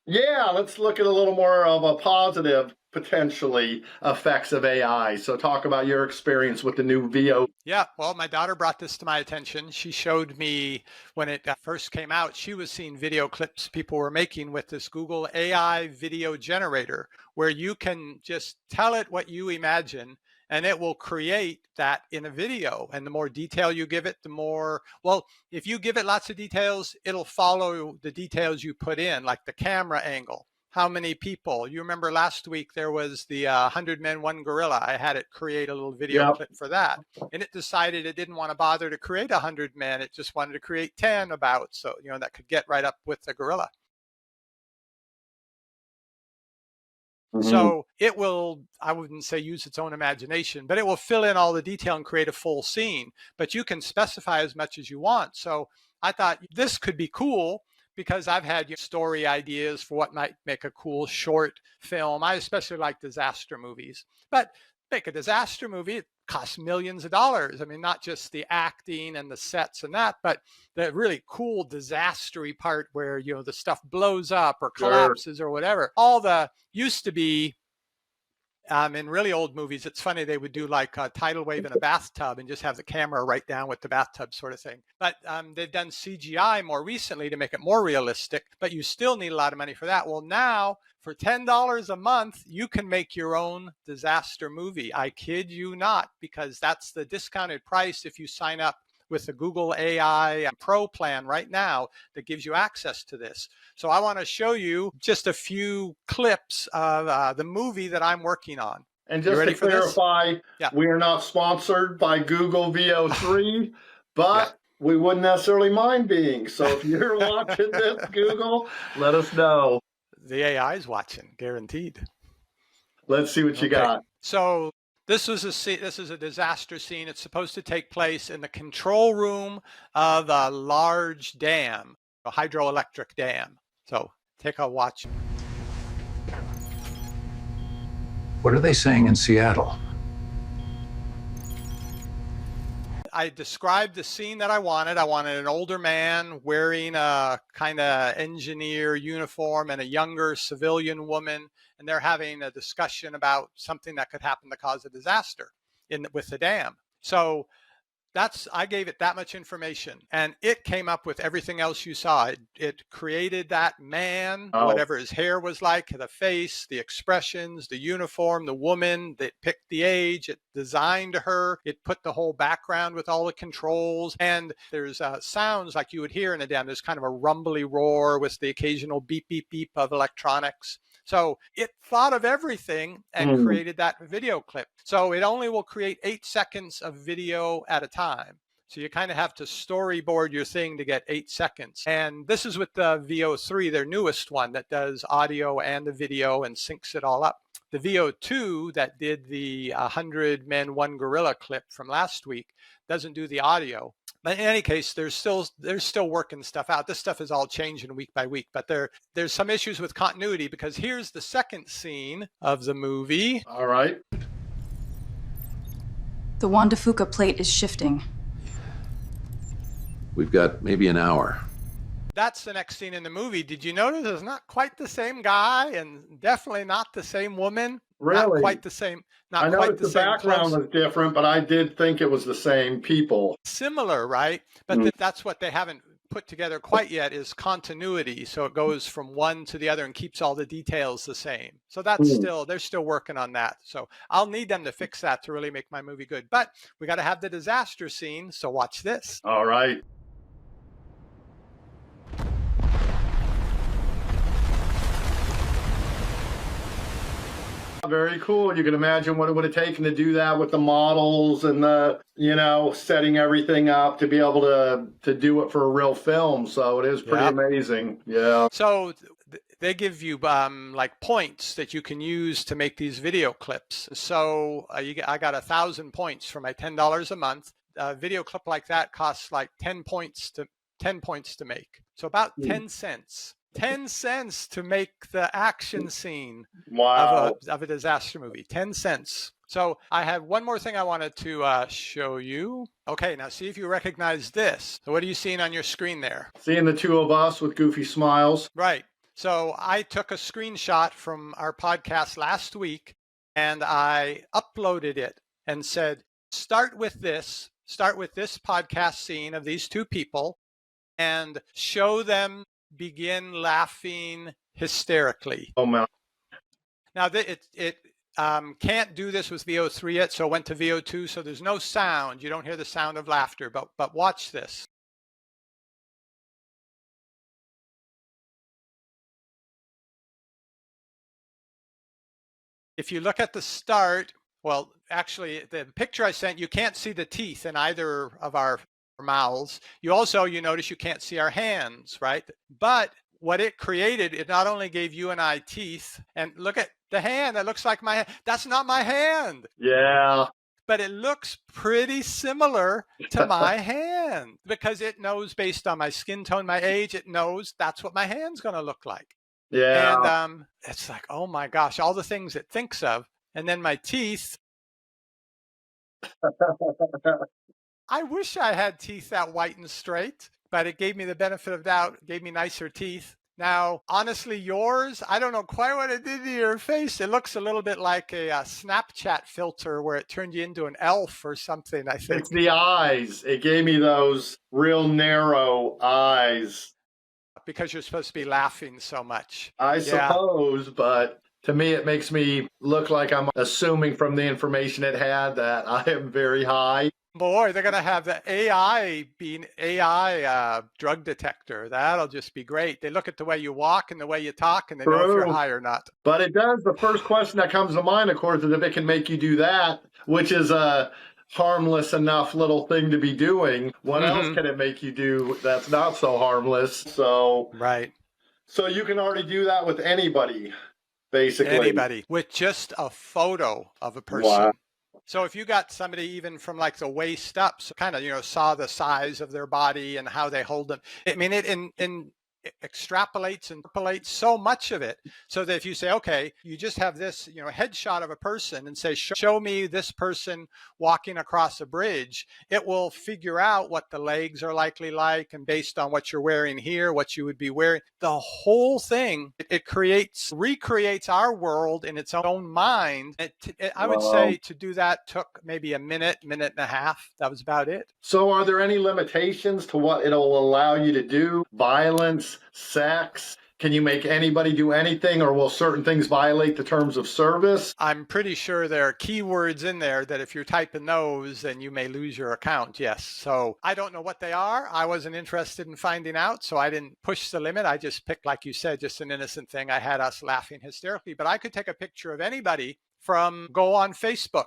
Yeah, let's look at a little more of a positive, potentially, effects of AI. So talk about your experience with the new VO. Yeah, well, my daughter brought this to my attention. She showed me when it first came out, she was seeing video clips people were making with this Google AI video generator, where you can just tell it what you imagine and it will create that in a video. And the more detail you give it, the more, well, if you give it lots of details, it'll follow the details you put in, like the camera angle. How many people? You remember last week there was the 100 Men, One Gorilla. I had it create a little video Yep. clip for that. And it decided it didn't want to bother to create 100 men. It just wanted to create 10 about. So, that could get right up with the gorilla. Mhm. So it will, I wouldn't say use its own imagination, but it will fill in all the detail and create a full scene. But you can specify as much as you want. So I thought this could be cool because I've had story ideas for what might make a cool short film. I especially like disaster movies, but make a disaster movie, it costs millions of dollars. I mean, not just the acting and the sets and that, but the really cool disastery part where, the stuff blows up or Sure. collapses or whatever. All the used to be in really old movies, it's funny, they would do like a tidal wave in a bathtub and just have the camera right down with the bathtub sort of thing. But they've done CGI more recently to make it more realistic, but you still need a lot of money for that. Well, now for $10 a month, you can make your own disaster movie. I kid you not, because that's the discounted price if you sign up with the Google AI Pro plan right now that gives you access to this. So I want to show you just a few clips of the movie that I'm working on. And You just to ready for this? clarify, Yeah. we are not sponsored by Google VO3, Yeah. but we wouldn't necessarily mind being. So if you're watching this, Google, let us know. The AI is watching, guaranteed. Let's see what you Okay. got. So this is a disaster scene. It's supposed to take place in the control room of a large dam, a hydroelectric dam. So take a watch. What are they saying in Seattle? I described the scene that I wanted. I wanted an older man wearing a kind of engineer uniform and a younger civilian woman, and they're having a discussion about something that could happen to cause a disaster with the dam. So I gave it that much information, and it came up with everything else you saw. It created that man, Oh, whatever his hair was like, the face, the expressions, the uniform, the woman. That picked the age. It designed her. It put the whole background with all the controls, and there's sounds like you would hear in a dam. There's kind of a rumbly roar with the occasional beep, beep, beep of electronics. So it thought of everything and created that video clip. So it only will create 8 seconds of video at a time. So you kind of have to storyboard your thing to get 8 seconds. And this is with the VO3, their newest one that does audio and the video and syncs it all up. The VO2 that did the 100 Men, One Gorilla clip from last week doesn't do the audio. But in any case, they're still working stuff out. This stuff is all changing week by week, but there's some issues with continuity, because here's the second scene of the movie. all right. The Juan de Fuca plate is shifting. We've got maybe an hour. That's the next scene in the movie. Did you notice it's not quite the same guy and definitely not the same woman? Not Really? quite the same. I Not know quite the the same background clothes. was different, but I did think it was the same people. Similar, right? But that's what they haven't put together quite yet, is continuity. So it goes from one to the other and keeps all the details the same. So that's they're still working on that. So I'll need them to fix that to really make my movie good. But we got to have the disaster scene. So watch this. All right. Very cool. You can imagine what it would have taken to do that with the models and the, setting everything up to be able to do it for a real film. So it is pretty amazing. Yeah. So they give you like points that you can use to make these video clips. So I got 1,000 points for my $10 a month. A video clip like that costs like 10 points to make. So about 10 cents. 10 cents to make the action scene Wow. of a disaster movie. 10 cents. So I have one more thing I wanted to show you. Okay, now see if you recognize this. So what are you seeing on your screen there? Seeing the two of us with goofy smiles. Right. So I took a screenshot from our podcast last week and I uploaded it and said, start with this podcast scene of these two people and show them begin laughing hysterically. Oh man. Now it can't do this with VO3 yet, so it went to VO2, so there's no sound. You don't hear the sound of laughter, but watch this. If you look at the start, well, actually, the picture I sent, you can't see the teeth in either of our mouths. You notice you can't see our hands, right? But what it created, it not only gave you and I teeth, and look at the hand, that looks like my hand. That's not my hand. Yeah. But it looks pretty similar to my hand because it knows based on my skin tone, my age, it knows that's what my hand's going to look like. Yeah. And it's like, oh my gosh, all the things it thinks of. And then my teeth. I wish I had teeth that white and straight, but it gave me the benefit of doubt, gave me nicer teeth. Now, honestly, yours, I don't know quite what it did to your face. It looks a little bit like a Snapchat filter where it turned you into an elf or something, I think. It's the eyes. It gave me those real narrow eyes. Because you're supposed to be laughing so much. I suppose, but to me, it makes me look like I'm assuming from the information it had that I am very high. Boy, they're going to have the AI being AI drug detector. That'll just be great. They look at the way you walk and the way you talk, and they know if you're high or not. But it does. The first question that comes to mind, of course, is if it can make you do that, which is a harmless enough little thing to be doing. What else can it make you do that's not so harmless? So right. So you can already do that with anybody, basically. Anybody with just a photo of a person. Wow. So if you got somebody even from like the waist up, so kind of, saw the size of their body and how they hold them. I mean, it extrapolates and interpolates so much of it, so that if you say, okay, you just have this, headshot of a person and say, show me this person walking across a bridge, it will figure out what the legs are likely like, and based on what you're wearing here, what you would be wearing, the whole thing, it recreates our world in its own mind. I would say to do that took maybe a minute and a half. That was about it. So are there any limitations to what it'll allow you to do? Violence, sex? Can you make anybody do anything, or will certain things violate the terms of service? I'm pretty sure there are keywords in there that if you're typing those, then you may lose your account. Yes. So I don't know what they are. I wasn't interested in finding out, so I didn't push the limit. I just picked, like you said, just an innocent thing. I had us laughing hysterically, but I could take a picture of anybody go on Facebook.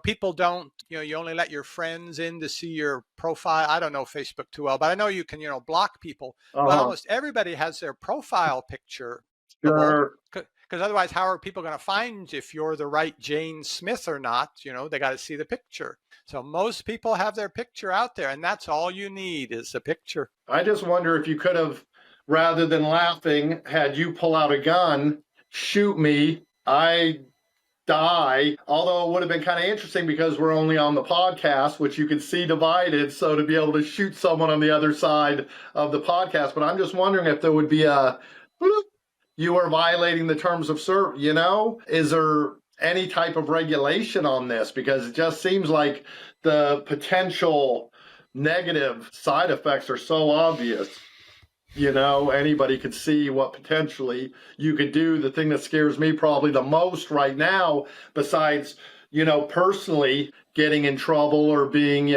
People don't, you only let your friends in to see your profile. I don't know Facebook too well, but I know you can, block people. But almost everybody has their profile picture. Sure. Because otherwise, how are people going to find if you're the right Jane Smith or not? They got to see the picture. So most people have their picture out there, and that's all you need is the picture. I just wonder if you could have, rather than laughing, had you pull out a gun, shoot me, I die, although it would have been kind of interesting because we're only on the podcast, which you can see divided, so to be able to shoot someone on the other side of the podcast. But I'm just wondering if there would be you are violating the terms of service, is there any type of regulation on this? Because it just seems like the potential negative side effects are so obvious. Anybody could see what potentially you could do. The thing that scares me probably the most right now, besides, personally getting in trouble or being,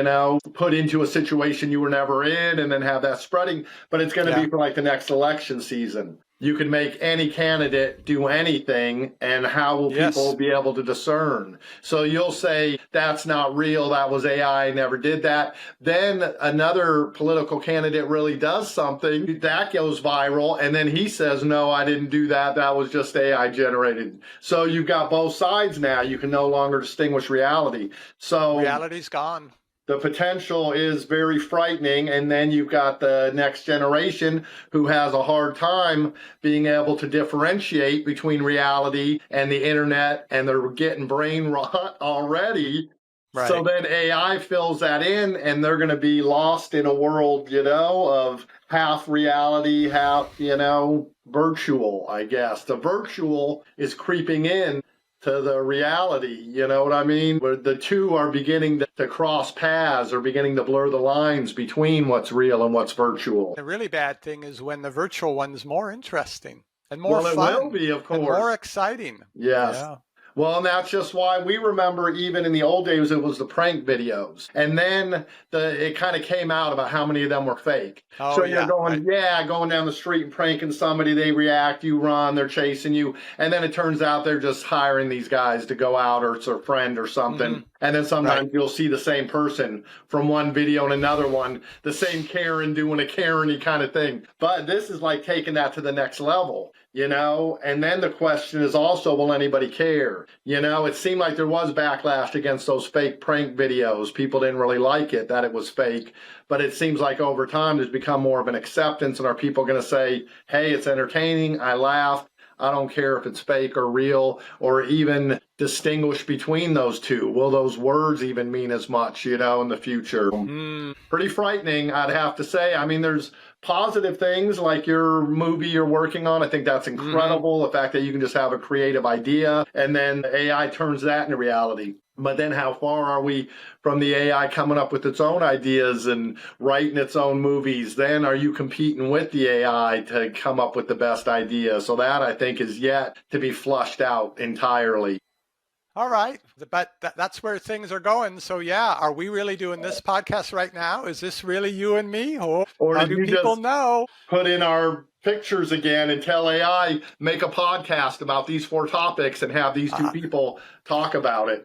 put into a situation you were never in and then have that spreading, but it's going to be for like the next election season. You can make any candidate do anything, and how will people be able to discern? So you'll say, that's not real, that was AI, never did that. Then another political candidate really does something, that goes viral, and then he says, no, I didn't do that, that was just AI generated. So you've got both sides now. You can no longer distinguish reality. So reality's gone. The potential is very frightening, and then you've got the next generation who has a hard time being able to differentiate between reality and the internet, and they're getting brain rot already. So then AI fills that in, and they're going to be lost in a world, of half reality, half, virtual, I guess. The virtual is creeping in to the reality, you know what I mean? Where the two are beginning to cross paths or beginning to blur the lines between what's real and what's virtual. The really bad thing is when the virtual one's more interesting and more Well, fun. it will be, of course. And more exciting. Yes. Yeah. Well, and that's just why we remember even in the old days, it was the prank videos. And then it kind of came out about how many of them were fake. Oh, so you're yeah, going, going down the street and pranking somebody, they react, you run, they're chasing you. And then it turns out they're just hiring these guys to go out, or it's a friend or something. Mm-hmm. And then sometimes you'll see the same person from one video and another one, the same Karen doing a Karen-y kind of thing. But this is like taking that to the next level. And then the question is also, will anybody care? It seemed like there was backlash against those fake prank videos. People didn't really like it, that it was fake. But it seems like over time there's become more of an acceptance. And are people going to say, hey, it's entertaining, I laughed, I don't care if it's fake or real, or even distinguish between those two? Will those words even mean as much, in the future? Pretty frightening, I'd have to say. I mean, there's positive things like your movie you're working on. I think that's incredible. The fact that you can just have a creative idea and then AI turns that into reality. But then how far are we from the AI coming up with its own ideas and writing its own movies? Then are you competing with the AI to come up with the best idea? So that, I think, is yet to be flushed out entirely. All right. But that's where things are going. So, yeah, are we really doing this podcast right now? Is this really you and me? Or how do people know? Put in our pictures again and tell AI, make a podcast about these 4 topics and have these 2 people talk about it.